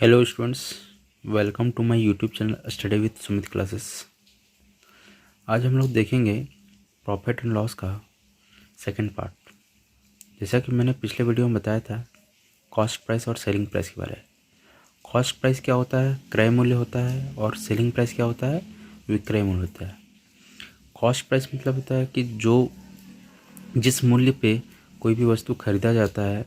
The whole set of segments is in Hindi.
Hello students, welcome to my YouTube channel study with Sumit classes. आज हम लोग देखेंगे प्रॉफिट एंड लॉस का सेकंड पार्ट। जैसा कि मैंने पिछले वीडियो में बताया था कॉस्ट प्राइस और सेलिंग प्राइस के बारे में। कॉस्ट प्राइस क्या होता है? क्रय मूल्य होता है। और सेलिंग प्राइस क्या होता है? विक्रय मूल्य होता है। कॉस्ट प्राइस मतलब होता है कि जिस मूल्य पे कोई भी वस्तु खरीदा जाता है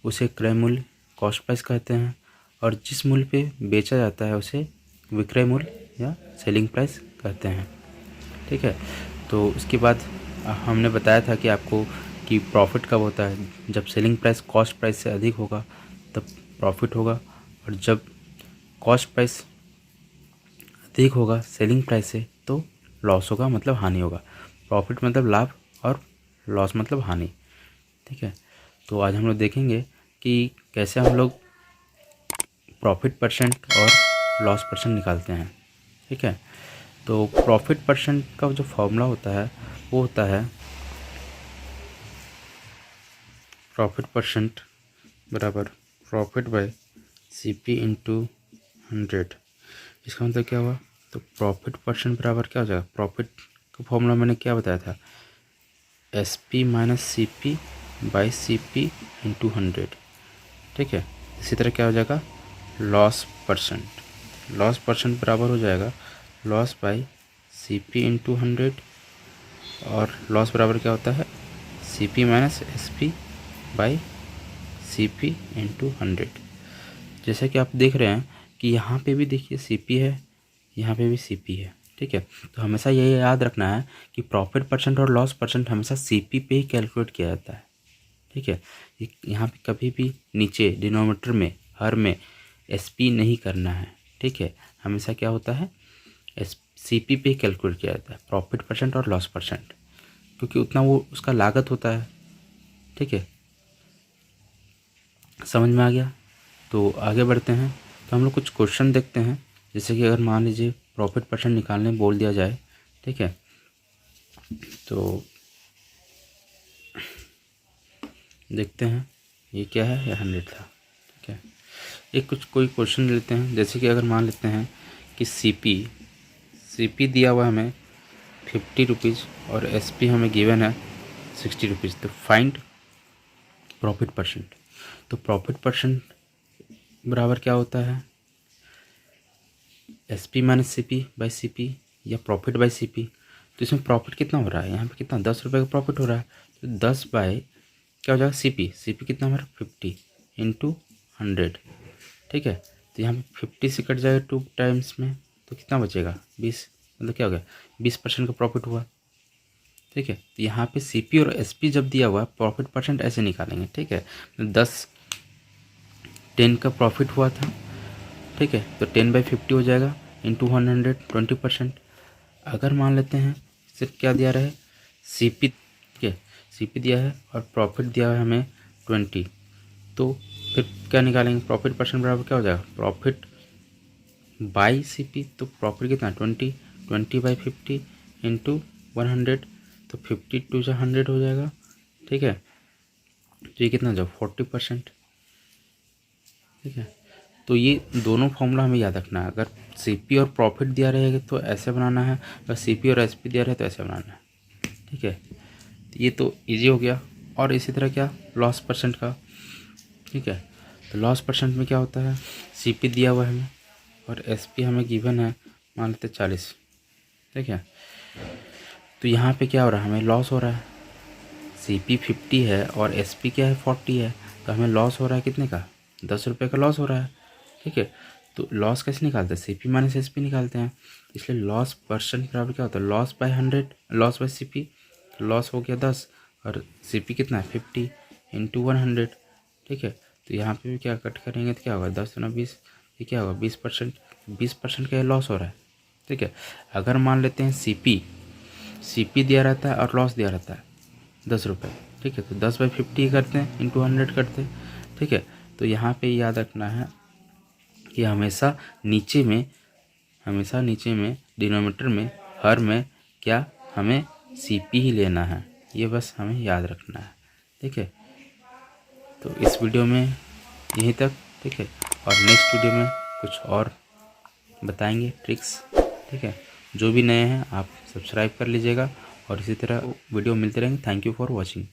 उसे क्रय मूल्य कॉस्ट प्राइस कहते हैं, और जिस मूल्य पे बेचा जाता है उसे विक्रय मूल्य या सेलिंग प्राइस कहते हैं। ठीक है। तो उसके बाद हमने बताया था कि आपको कि प्रॉफिट कब होता है, जब सेलिंग प्राइस कॉस्ट प्राइस से अधिक होगा तब प्रॉफिट होगा, और जब कॉस्ट प्राइस अधिक होगा सेलिंग प्राइस से तो लॉस होगा, मतलब हानि होगा। प्रॉफिट मतलब लाभ और लॉस मतलब हानि। ठीक है। तो आज हम लोग देखेंगे कि कैसे हम लोग प्रॉफिट परसेंट और लॉस परसेंट निकालते हैं। ठीक है। तो प्रॉफिट परसेंट का जो फॉर्मूला होता है वो होता है प्रॉफिट परसेंट बराबर प्रॉफिट बाय CP इंटू 100। इसका मतलब क्या हुआ? तो प्रॉफिट परसेंट बराबर क्या हो जाएगा? प्रॉफिट का फॉर्मूला मैंने क्या बताया था? SP minus CP by CP into 100। ठीक है। इसी तरह क्या हो जाएगा? लॉस परसेंट बराबर हो जाएगा लॉस बाई CP इंटू 100, और लॉस बराबर क्या होता है? CP minus SP by CP into 100। जैसे कि आप देख रहे हैं कि यहाँ पे भी देखिए CP है, यहाँ पे भी CP है। ठीक है। तो हमेशा ये याद रखना है कि प्रॉफिट परसेंट और लॉस परसेंट हमेशा CP पे ही कैलकुलेट किया जाता है। ठीक है। यहाँ पे कभी भी नीचे डिनोमिनेटर में हर में SP नहीं करना है। ठीक है। हमेशा क्या होता है? CP पे कैलकुलेट किया जाता है, प्रॉफिट परसेंट और लॉस परसेंट, क्योंकि उतना वो उसका लागत होता है। ठीक है। समझ में आ गया? तो आगे बढ़ते हैं। तो हम लोग कुछ क्वेश्चन देखते हैं। जैसे कि अगर मान लीजिए प्रॉफिट परसेंट निकालने बोल दिया जाए। ठीक है। तो देखते हैं ये क्या है। ये 100 था। ठीक है। एक कोई क्वेश्चन लेते हैं। जैसे कि अगर मान लेते हैं कि CP दिया हुआ हमें 50 रुपीज़ और SP हमें गिवन है 60 रुपीज़। तो फाइंड प्रॉफिट परसेंट। तो प्रॉफिट परसेंट बराबर क्या होता है? SP minus CP by CP या प्रॉफिट बाई CP। तो इसमें प्रॉफिट कितना हो रहा है? यहाँ पे कितना 10 रुपये का प्रॉफिट हो रहा है। तो 10 बाई क्या हो जाएगा? CP कितना हमारा 50 इंटू 100। ठीक है। तो यहाँ पे 50 से कट जाएगा 2 टाइम्स में, तो कितना बचेगा? 20। मतलब क्या हो गया? 20% का प्रॉफिट हुआ। ठीक है। तो यहाँ पे CP और SP जब दिया हुआ प्रॉफिट परसेंट ऐसे निकालेंगे। ठीक है। तो 10 का प्रॉफिट हुआ था। ठीक है। तो 10/50 हो जाएगा इंटू 100 20%। अगर मान लेते हैं सिर्फ क्या दिया रहे? CP। ठीक है। CP दिया है और प्रॉफिट दिया है हमें 20। तो फिर क्या निकालेंगे? प्रॉफिट परसेंट बराबर क्या हो जाएगा? Profit by CP। तो प्रॉफिट कितना? 20/50 इंटू 100। तो 52 से 100 हो जाएगा। ठीक है। तो ये कितना जाओ? 40%। ठीक है। तो ये दोनों फॉर्मूला हमें याद रखना है। अगर CP और प्रॉफिट दिया रहेगा तो ऐसे बनाना है, अगर CP और SP दिया रहे तो ऐसे बनाना है। ठीक है। ये तो इजी हो गया। और इसी तरह क्या? लॉस परसेंट का। ठीक है। तो लॉस परसेंट में क्या होता है? CP दिया हुआ है हमें और SP हमें गिवन है मान लेते 40। ठीक है। तो यहाँ पे क्या हो रहा है? हमें लॉस हो रहा है। CP 50 है और SP क्या है? 40 है। तो हमें लॉस हो रहा है कितने का? 10 रुपये का लॉस हो रहा है। ठीक है। तो लॉस कैसे निकालते हैं? CP माइनस SP निकालते हैं। इसलिए लॉस परसेंट बराबर क्या होता है? Loss by 100, loss by CP। तो लॉस हो गया 10 और CP कितना है? 50 इंटू 100। ठीक है। तो यहाँ पे भी क्या कट करेंगे तो क्या होगा? 10 गुना 20, ये क्या होगा? 20%। 20% का लॉस हो रहा है। ठीक है। अगर मान लेते हैं CP दिया रहता है और लॉस दिया रहता है 10 रुपये। ठीक है। तो 10/50 करते हैं इंटू 100 करते हैं। ठीक है। तो यहाँ पे याद रखना है कि हमेशा नीचे में डिनोमिनेटर में हर में क्या हमें CP ही लेना है। ये बस हमें याद रखना है। ठीक है। तो इस वीडियो में यहीं तक। ठीक है। और नेक्स्ट वीडियो में कुछ और बताएंगे ट्रिक्स। ठीक है, जो भी नए हैं आप सब्सक्राइब कर लीजिएगा और इसी तरह वीडियो मिलते रहेंगे। Thank you for watching.